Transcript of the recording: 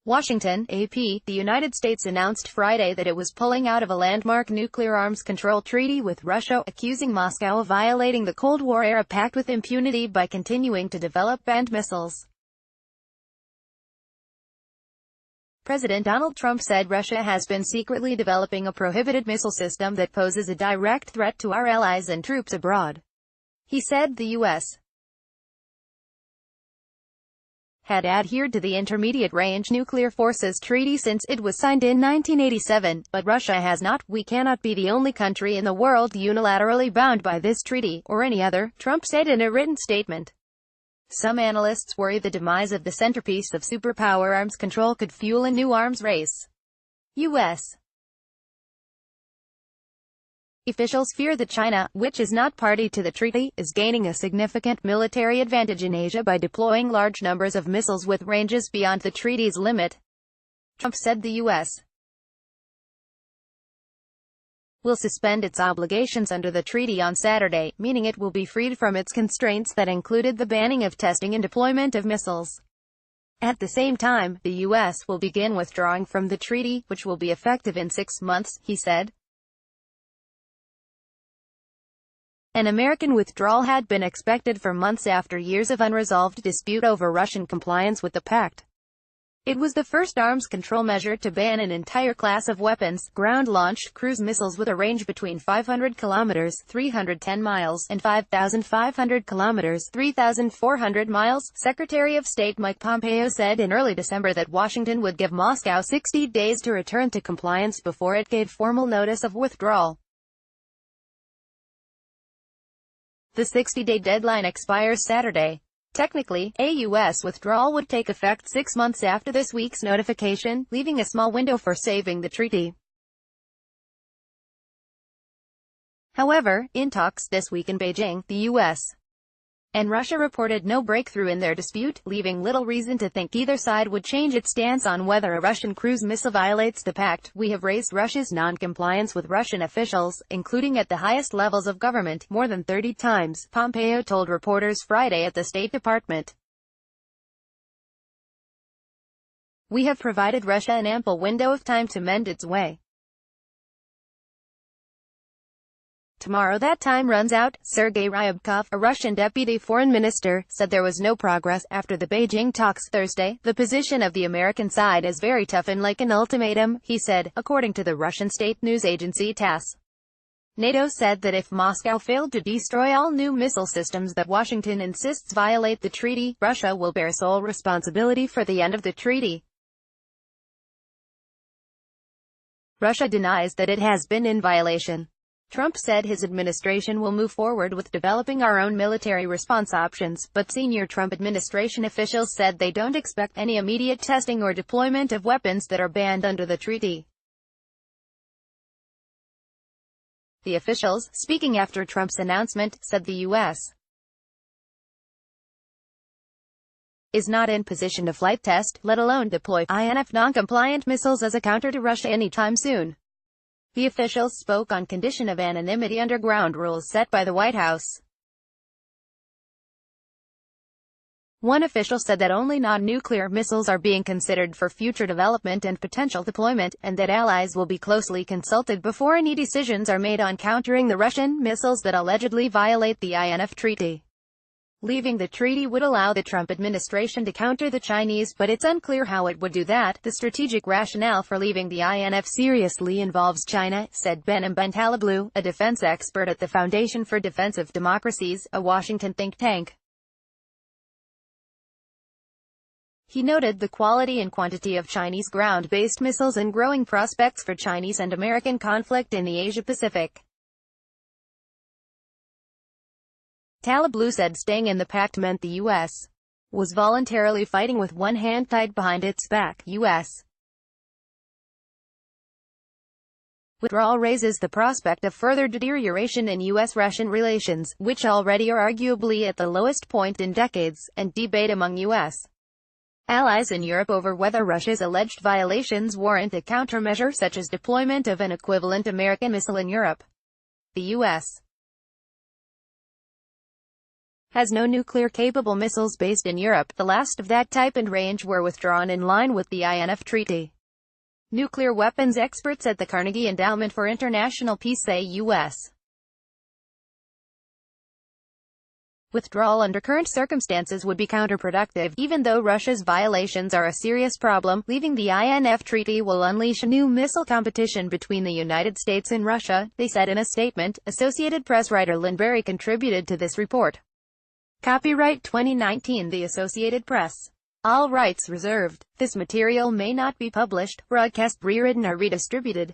Washington, AP. The United States announced Friday that it was pulling out of a landmark nuclear arms control treaty with Russia, accusing Moscow of violating the Cold War-era pact with impunity by continuing to develop banned missiles. President Donald Trump said Russia has been secretly developing a prohibited missile system that poses a direct threat to our allies and troops abroad. He said the U.S. had adhered to the Intermediate-Range Nuclear Forces Treaty since it was signed in 1987, but Russia has not. We cannot be the only country in the world unilaterally bound by this treaty, or any other, Trump said in a written statement. Some analysts worry the demise of the centerpiece of superpower arms control could fuel a new arms race. U.S. officials fear that China, which is not party to the treaty, is gaining a significant military advantage in Asia by deploying large numbers of missiles with ranges beyond the treaty's limit. Trump said the U.S. will suspend its obligations under the treaty on Saturday, meaning it will be freed from its constraints that included the banning of testing and deployment of missiles. At the same time, the U.S. will begin withdrawing from the treaty, which will be effective in 6 months, he said. An American withdrawal had been expected for months after years of unresolved dispute over Russian compliance with the pact. It was the first arms control measure to ban an entire class of weapons, ground-launched cruise missiles with a range between 500 kilometers (310 miles) and 5,500 kilometers (3,400 miles). Secretary of State Mike Pompeo said in early December that Washington would give Moscow 60 days to return to compliance before it gave formal notice of withdrawal. The 60-day deadline expires Saturday. Technically, a U.S. withdrawal would take effect 6 months after this week's notification, leaving a small window for saving the treaty. However, in talks this week in Beijing, the U.S. and Russia reported no breakthrough in their dispute, leaving little reason to think either side would change its stance on whether a Russian cruise missile violates the pact. We have raised Russia's non-compliance with Russian officials, including at the highest levels of government, more than 30 times, Pompeo told reporters Friday at the State Department. We have provided Russia an ample window of time to mend its way. Tomorrow that time runs out. Sergei Ryabkov, a Russian deputy foreign minister, said there was no progress after the Beijing talks Thursday. The position of the American side is very tough and like an ultimatum, he said, according to the Russian state news agency TASS. NATO said that if Moscow failed to destroy all new missile systems that Washington insists violate the treaty, Russia will bear sole responsibility for the end of the treaty. Russia denies that it has been in violation. Trump said his administration will move forward with developing our own military response options, but senior Trump administration officials said they don't expect any immediate testing or deployment of weapons that are banned under the treaty. The officials, speaking after Trump's announcement, said the U.S. is not in position to flight test, let alone deploy, INF non-compliant missiles as a counter to Russia anytime soon. The officials spoke on condition of anonymity under ground rules set by the White House. One official said that only non-nuclear missiles are being considered for future development and potential deployment, and that allies will be closely consulted before any decisions are made on countering the Russian missiles that allegedly violate the INF treaty. Leaving the treaty would allow the Trump administration to counter the Chinese, but it's unclear how it would do that. The strategic rationale for leaving the INF seriously involves China, said Behnam Bentaleblu, a defense expert at the Foundation for Defensive Democracies, a Washington think tank. He noted the quality and quantity of Chinese ground-based missiles and growing prospects for Chinese and American conflict in the Asia-Pacific. Taleblu said staying in the pact meant the U.S. was voluntarily fighting with one hand tied behind its back. U.S. withdrawal raises the prospect of further deterioration in U.S.-Russian relations, which already are arguably at the lowest point in decades, and debate among U.S. allies in Europe over whether Russia's alleged violations warrant a countermeasure such as deployment of an equivalent American missile in Europe. The U.S. has no nuclear-capable missiles based in Europe. The last of that type and range were withdrawn in line with the INF Treaty. Nuclear weapons experts at the Carnegie Endowment for International Peace say U.S. withdrawal under current circumstances would be counterproductive. Even though Russia's violations are a serious problem, leaving the INF Treaty will unleash a new missile competition between the United States and Russia, they said in a statement. Associated Press writer Lynn Berry contributed to this report. Copyright 2019 The Associated Press. All rights reserved. This material may not be published, broadcast, rewritten or redistributed.